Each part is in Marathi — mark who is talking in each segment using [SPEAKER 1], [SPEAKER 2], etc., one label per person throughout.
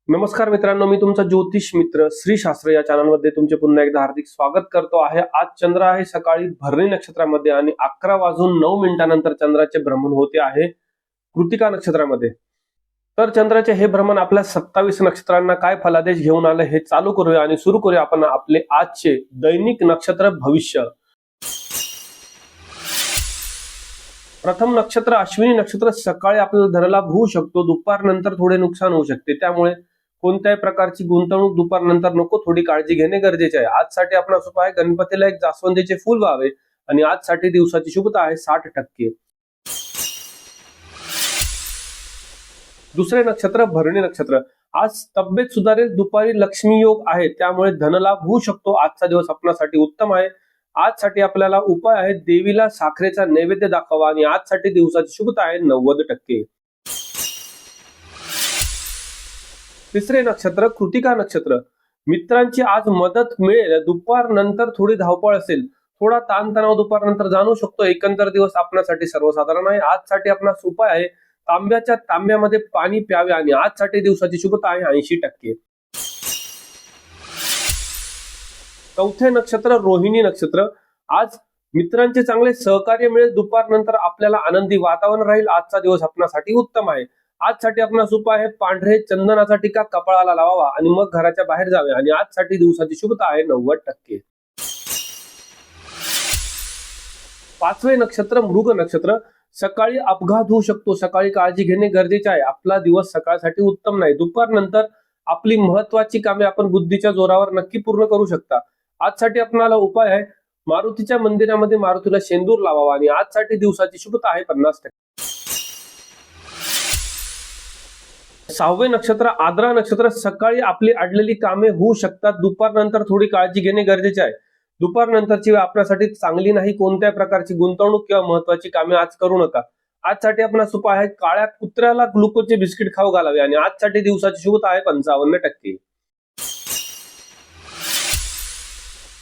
[SPEAKER 1] नमस्कार मित्रांनो, मी तुमचा ज्योतिष मित्र श्री शास्त्र या चॅनलमध्ये तुमचे पुन्हा एकदा हार्दिक स्वागत करतो आहे। आज चंद्र आहे सकाळी भरणी नक्षत्रामध्ये आणि 11:09 चंद्राचे भ्रमण होते आहे कृतिका नक्षत्रामध्ये। तर चंद्राचे हे भ्रमण आपल्या 27 नक्षत्रांना काय फलादेश घेऊन आले हे चालू करूया आणि सुरू करूया आपण आपले आजचे दैनिक नक्षत्र भविष्य। प्रथम नक्षत्र अश्विनी नक्षत्र सकाळी आपल्याला धनलाभ होऊ शकतो, दुपारनंतर थोडे नुकसान होऊ शकते, त्यामुळे कोणत्याही प्रकारची गुंतवणूक दुपारनंतर नको, थोडी काळजी घेणे गरजेचे आहे। आजसाठी आपला उपाय गणपतीला एक जास्वंदीचे फूल व्हावे आणि आजसाठी दिवसाची शुभता आहे 60%। दुसरे नक्षत्र भरणी नक्षत्र, आज तब्येत सुधारेल, दुपारी लक्ष्मी योग आहे त्यामुळे धनलाभ होऊ शकतो। आजचा दिवस आपल्यासाठी उत्तम आहे। आजसाठी आपल्याला उपाय आहे देवीला साखरेचा नैवेद्य दाखवा आणि आजसाठी दिवसाची शुभता आहे 90%। तिसरे नक्षत्र कृतिका नक्षत्र, मित्रांची आज मदत मिळेल, दुपारनंतर थोडी धावपळ असेल, थोडा ताणतणाव दुपारनंतर जाणवू शकतो। एकंदर दिवस आपल्यासाठी सर्वसाधारण आहे। आजसाठी आपला उपाय आहे तांब्याच्या तांब्यामध्ये पाणी प्यावे आणि आजसाठी दिवसाची शुभता आहे 80%। चौथे नक्षत्र रोहिणी नक्षत्र, आज मित्रांचे चांगले सहकार्य मिळेल, दुपारनंतर आपल्याला आनंदी वातावरण राहील। आजचा दिवस आपल्यासाठी उत्तम आहे। आजसाठी आपला उपाय आहे पांढरे चंदनाचा टीका कपाळाला लावावा आणि मग घराच्या बाहेर जावे आणि आजसाठी दिवसाची शुभता आहे 90%। पाचवे नक्षत्र मृग नक्षत्र, सकाळी अपघात होऊ शकतो, सकाळी काळजी घेणे गरजेचे आहे। आपला दिवस सकाळसाठी उत्तम नाही, दुपारनंतर आपली महत्वाची कामे आपण बुद्धीच्या जोरावर नक्की पूर्ण करू शकता। आजसाठी आपल्याला उपाय आहे मारुतीच्या मंदिरामध्ये मारुतीला शेंदूर लावावा आणि आजसाठी दिवसाची शुभता आहे 50%। सहावे नक्षत्र आद्रा नक्षत्र, सकाळी आपली अडलेली कामे होऊ शकतात, दुपारनंतर थोडी काळजी घेणे गरजेचे आहे। दुपारनंतरची वेळ आपल्यासाठी चांगली नाही, कोणत्याही प्रकारची गुंतवणूक किंवा महत्वाची कामे आज करू नका। आजसाठी आपला उपाय आहे काळ्या कुत्र्याला ग्लुकोजचे बिस्किट खाऊ घालावे आणि आजसाठी दिवसाची शुभता आहे 55%।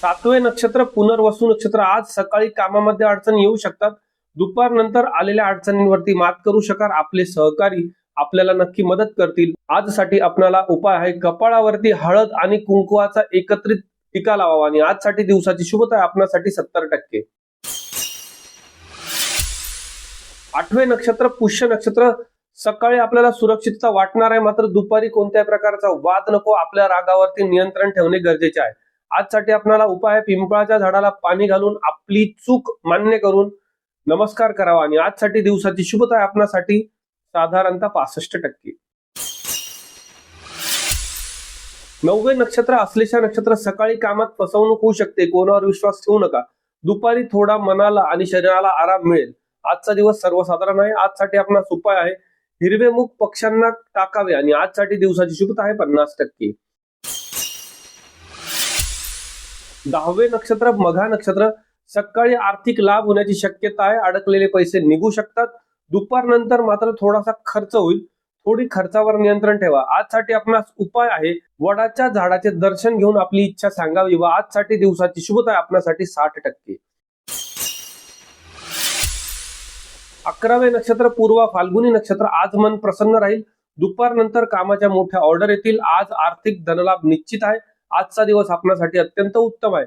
[SPEAKER 1] सातवे नक्षत्र पुनर्वसू नक्षत्र, आज सकाळी कामामध्ये अडचणी येऊ शकतात, दुपारनंतर आलेल्या अडचणींवरती मात करू शकाल, आपले सहकारी आपल्याला नक्की मदत करतील। आजसाठी आपल्याला उपाय आहे कपाळावरती हळद आणि कुंकुवाचा एकत्रित टीका लावावा आणि आजसाठी दिवसाची शुभता आहे आपल्यासाठी 70%। आठवे नक्षत्र पुष्य नक्षत्र, सकाळी आपल्याला सुरक्षितता वाटणार आहे, मात्र दुपारी कोणत्याही प्रकारचा वाद नको, आपल्या रागावरती नियंत्रण ठेवणे गरजेचे आहे। आजसाठी आपल्याला उपाय आहे पिंपळाच्या झाडाला पाणी घालून आपली चूक मान्य करून नमस्कार करावा आणि आजसाठी दिवसाची शुभता आहे आपल्यासाठी साधारणतः 65%। नववे नक्षत्र आश्लेषा नक्षत्र, सकाळी कामात फसवणूक होऊ शकते, कोणावर विश्वास ठेवू नका, दुपारी थोडा मनाला आणि शरीराला आराम मिळेल। आजचा दिवस सर्वसाधारण आहे। आजसाठी आपला उपाय आहे हिरवे मूग पक्ष्यांना टाकावे आणि आजसाठी दिवसाची शुभता आहे 50%। दहावे नक्षत्र मघा नक्षत्र, सकाळी आर्थिक लाभ होण्याची शक्यता आहे, अडकलेले पैसे निघू शकतात, दुपारनंतर मात्र थोडासा खर्च होईल, थोडी खर्चावर नियंत्रण ठेवा। आजसाठी आपला उपाय आहे वडाच्या झाडाचे दर्शन घेऊन आपली इच्छा सांगावी व आजसाठी दिवसाची शुभता आहे आपल्यासाठी 60%। 11वे नक्षत्र पूर्वा फाल्गुनी नक्षत्र, आज मन प्रसन्न राहील, दुपारनंतर कामाच्या मोठ्या ऑर्डर येतील, आज आर्थिक धनलाभ निश्चित आहे। आजचा दिवस आपल्यासाठी अत्यंत उत्तम आहे।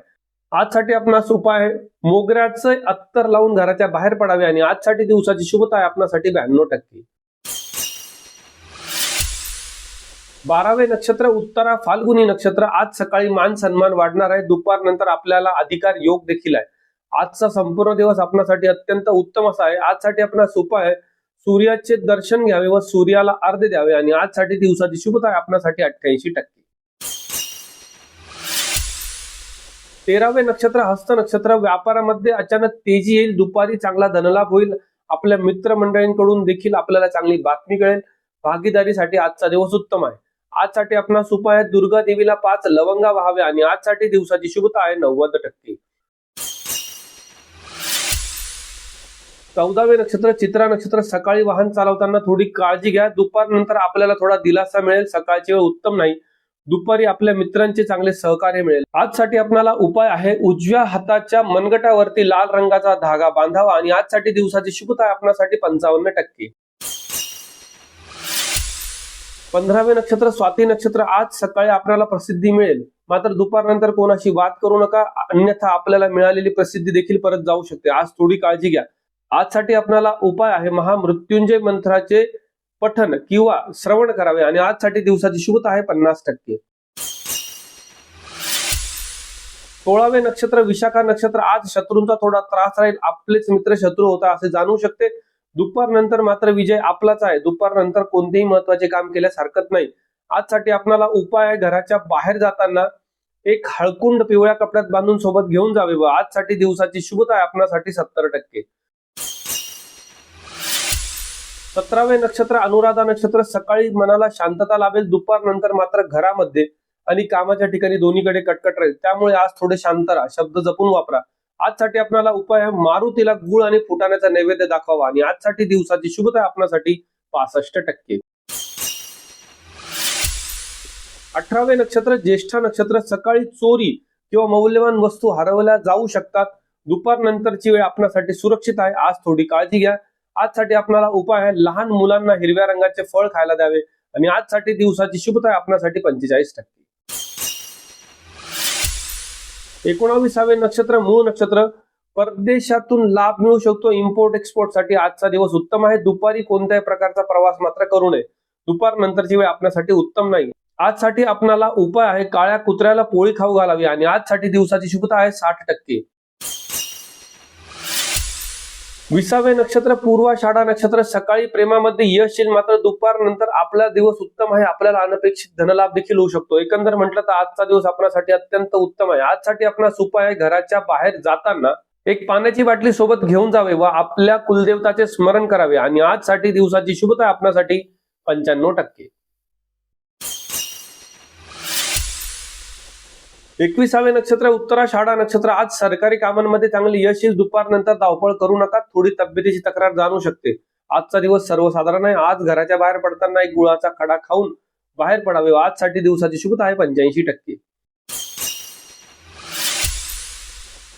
[SPEAKER 1] आजसाठी आपला उपाय आहे मोगऱ्याचे अत्तर लावून घराच्या बाहेर पडावे आणि आजसाठी दिवसाची शुभता आहे आपल्यासाठी 92%। 12वे नक्षत्र उत्तरा फाल्गुनी नक्षत्र, आज सकाळी मान सन्मान वाढणार आहे, दुपारनंतर आपल्याला अधिकार योग देखील आहे। आजचा संपूर्ण दिवस आपल्यासाठी अत्यंत उत्तम असा आहे। आजसाठी आपला उपाय आहे सूर्याचे दर्शन घ्यावे व सूर्याला अर्घ्य द्यावे आणि आजसाठी दिवसाची शुभता आहे आपल्यासाठी 88%। 13वे नक्षत्र हस्त नक्षत्र, व्यापारामध्ये अचानक तेजी येईल, दुपारी चांगला धनलाभ होईल, आपल्या मित्रमंडळींकडून देखील आपल्याला चांगली बातमी कळेल, भागीदारीसाठी आजचा दिवस उत्तम आहे। आजसाठी आपला उपाय आहे दुर्गा देवीला 5 लवंगा व्हावे आणि आजसाठी दिवसाची शुभता आहे 90%। 14वे नक्षत्र चित्रा नक्षत्र, सकाळी वाहन चालवताना थोडी काळजी घ्या, दुपारनंतर आपल्याला थोडा दिलासा मिळेल, सकाळची वेळ उत्तम नाही, दुपारी आपल्या मित्रांचे चांगले सहकार्य मिळेल. आजसाठी आपल्याला उपाय आहे उजव्या हाताच्या मनगटावरती लाल रंगाचा धागा बांधावा आणि आजसाठी दिवसाची शुभता आपल्यासाठी 55%. 15वे नक्षत्र स्वाती नक्षत्र. आज सकाळी आपल्याला प्रसिद्धी मिळेल, मात्र दुपारनंतर कोणाशी वाद करू नका, अन्यथा आपल्याला मिळालेली प्रसिद्धी देखील परत जाऊ शकते. आज थोडी काळजी घ्या. आजसाठी आपल्याला उपाय आहे महामृत्युंजय मंत्राचे पठण किंवा श्रवण करावे आणि आजसाठी दिवसाची शुभता आहे 50%. 16वे नक्षत्र विशाखा नक्षत्र. आज शत्रूंचा थोडा त्रास राहील, आपलेच मित्र शत्रू होता असे जाणू शकते. दुपारनंतर मात्र विजय आपलाच आहे. दुपारनंतर कोणतेही महत्वाचे काम केल्यास हरकत नाही. आजसाठी आपल्याला उपाय आहे घराच्या बाहेर जाताना एक हळकुंड पिवळ्या कपड्यात बांधून सोबत घेऊन जावे व आजसाठी दिवसाची शुभता आहे आपल्यासाठी 70%. 17वे नक्षत्र अनुराधा नक्षत्र. सकाळी मनाला शांतता लाभेल, दुपारनंतर मात्र घरामध्ये आणि कामाच्या ठिकाणी दोन्हीकडे कटकट राहील, त्यामुळे आज थोडे शांत राहा, शब्द जपून वापरा. आजसाठी आपल्याला उपाय आहे मारुतीला गुळ आणि फुटाण्याचा नैवेद्य दाखवावा आणि आजसाठी दिवसाची शुभता आहे आपल्यासाठी 65%. 18वे नक्षत्र ज्येष्ठ नक्षत्र. सकाळी चोरी किंवा मौल्यवान वस्तू हरवल्या जाऊ शकतात, दुपारनंतरची वेळ आपल्यासाठी सुरक्षित आहे. आज थोडी काळजी घ्या. आजसाठी आपल्याला उपाय आहे लहान मुलांना हिरव्या रंगाचे फळ खायला द्यावे आणि आजसाठी दिवसाची शुभता आहे आपल्यासाठी 45%. 19वे नक्षत्र मूळ नक्षत्र. परदेशातून लाभ मिळू शकतो, इम्पोर्ट एक्सपोर्ट साठी आजचा दिवस उत्तम आहे. दुपारी कोणत्याही प्रकारचा प्रवास मात्र करू नये, दुपारनंतरची वेळ आपल्यासाठी उत्तम नाही. आजसाठी आपल्याला उपाय आहे काळ्या कुत्र्याला पोळी खाऊ घालावी आणि आजसाठी दिवसाची शुभता आहे 60%. 20वे नक्षत्र पूर्वाषाढा नक्षत्र. सकाळी प्रेमामध्ये यश येईल, मात्र दुपारनंतर आपला दिवस उत्तम आहे, आपल्याला अनपेक्षित धनलाभ देखील होऊ शकतो. एकंदर म्हटलं तर आजचा दिवस आपल्यासाठी अत्यंत उत्तम आहे. आजसाठी आपला उपाय आहे घराच्या बाहेर जाताना एक पाण्याची बाटली सोबत घेऊन जावे व आपल्या कुलदेवताचे स्मरण करावे आणि आजसाठी दिवसाची शुभता आहे आपल्यासाठी 95%. 21वे नक्षत्र उत्तराषाढा नक्षत्र. आज सरकारी कामांमध्ये चांगले यश येईल, दुपारनंतर धावपळ करू नका, थोडी तब्येतीची तक्रार जाणू शकते. आजचा दिवस सर्वसाधारण आहे. आज घराच्या बाहेर पडताना एक गुळाचा खडा खाऊन बाहेर पडावे व आजसाठी दिवसाची शुभता आहे 85%.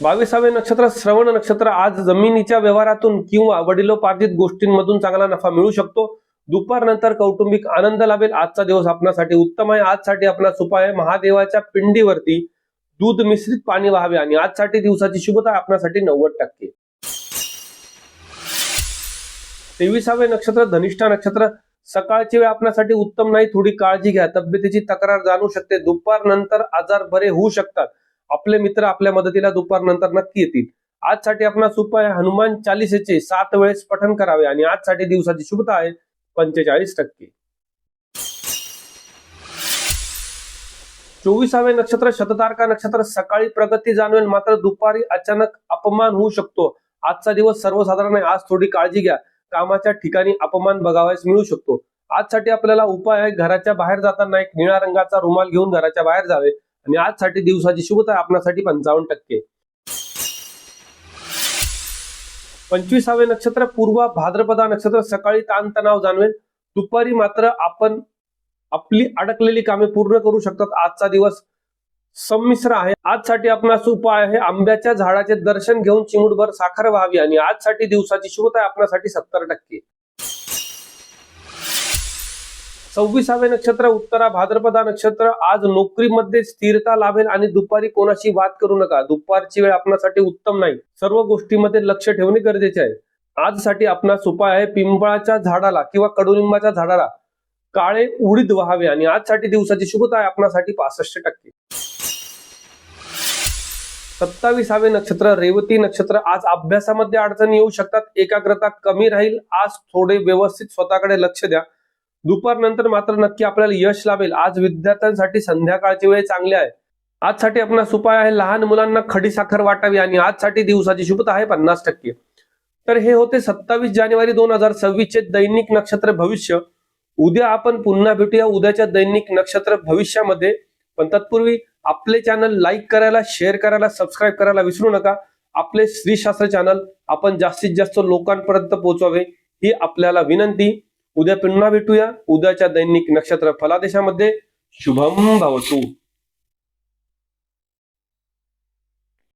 [SPEAKER 1] 22वे नक्षत्र श्रवण नक्षत्र. आज जमिनीच्या व्यवहारातून किंवा वडिलोपार्जित गोष्टींमधून चांगला नफा मिळू शकतो, दुपारनंतर कौटुंबिक आनंद लाभेल. आजचा दिवस आपल्यासाठी उत्तम आहे. आजसाठी आपला उपाय आहे महादेवाच्या पिंडीवरती दूध मिश्रित पाणी वाहावे आणि आजसाठी दिवसाची शुभता आहे आपल्यासाठी 90%. 23वे नक्षत्र धनिष्ठा नक्षत्र. सकाळची वेळ आपल्यासाठी उत्तम नाही, थोडी काळजी घ्या, तब्येतीची तक्रार जाणू शकते, दुपारनंतर आजार बरे होऊ शकतात. आपले मित्र आपल्या मदतीला दुपारनंतर नक्की येतील. आजसाठी आपला उपाय हनुमान चालीसेचे 7 वेळेस पठण करावे आणि आजसाठी दिवसाची शुभता आहे 45%. 24वे नक्षत्र शततारका नक्षत्र. सकाळी प्रगती जाणवेल, मात्र दुपारी अचानक अपमान होऊ शकतो. आजचा दिवस सर्वसाधारण आहे. आज थोडी काळजी घ्या, कामाच्या ठिकाणी अपमान बघावयास मिळू शकतो. आजसाठी आपल्याला उपाय आहे घराच्या बाहेर जाताना एक निळ्या रंगाचा रुमाल घेऊन घराच्या बाहेर जावे आणि आजसाठी दिवसाची शुभता आहे आपल्यासाठी 55%. 25वे नक्षत्र पूर्व भाद्रपदा नक्षत्र. सकाळी ताणतणाव जाणवेल, दुपारी मात्र आपण आपली अडकलेली कामे पूर्ण करू शकतात. आजचा दिवस संमिश्र आहे. आजसाठी आपला उपाय आहे आंब्याच्या झाडाचे दर्शन घेऊन चिमूटभर साखर व्हावी आणि आजसाठी दिवसाची शुभता आहे आपल्यासाठी 70%. 26वे नक्षत्र उत्तरा भाद्रपदा नक्षत्र. आज नोकरीमध्ये स्थिरता लाभेल आणि दुपारी कोणाशी वाद करू नका, दुपारची वेळ आपल्यासाठी उत्तम नाही, सर्व गोष्टींमध्ये लक्ष ठेवणे गरजेचे आहे. आजसाठी आपणास उपाय आहे पिंपळाच्या झाडाला किंवा कडुलिंबाच्या झाडाला काळे उडीद व्हावे आणि आजसाठी दिवसाची शुभता आहे आपल्यासाठी 65%. 27वे नक्षत्र रेवती नक्षत्र. आज अभ्यासामध्ये अडचणी येऊ शकतात, एकाग्रता कमी राहील. आज थोडे व्यवस्थित स्वतःकडे लक्ष द्या, दुपारनंतर मात्र नक्की आपल्याला यश लाभेल. आज विद्यार्थ्यांसाठी संध्याकाळची वेळ चांगली आहे. आजसाठी आपणास उपाय आहे लहान मुलांना खडी साखर वाटावी आणि आजसाठी दिवसाची शुभता आहे 50%. तर हे होते 27 जानेवारी 2026 चे दैनिक नक्षत्र भविष्य. उद्या आपण पुन्हा भेटूया उद्याच्या दैनिक नक्षत्र भविष्यामध्ये. पण तत्पूर्वी आपले चॅनल लाईक करायला, शेअर करायला, सबस्क्राईब करायला विसरू नका. आपले श्रीशास्त्र चॅनल आपण जास्तीत जास्त लोकांपर्यंत पोहोचवावे ही आपल्याला विनंती. उद्या पुन्हा भेटूया उद्याच्या दैनिक नक्षत्र फलादेशामध्ये. शुभम भवतु.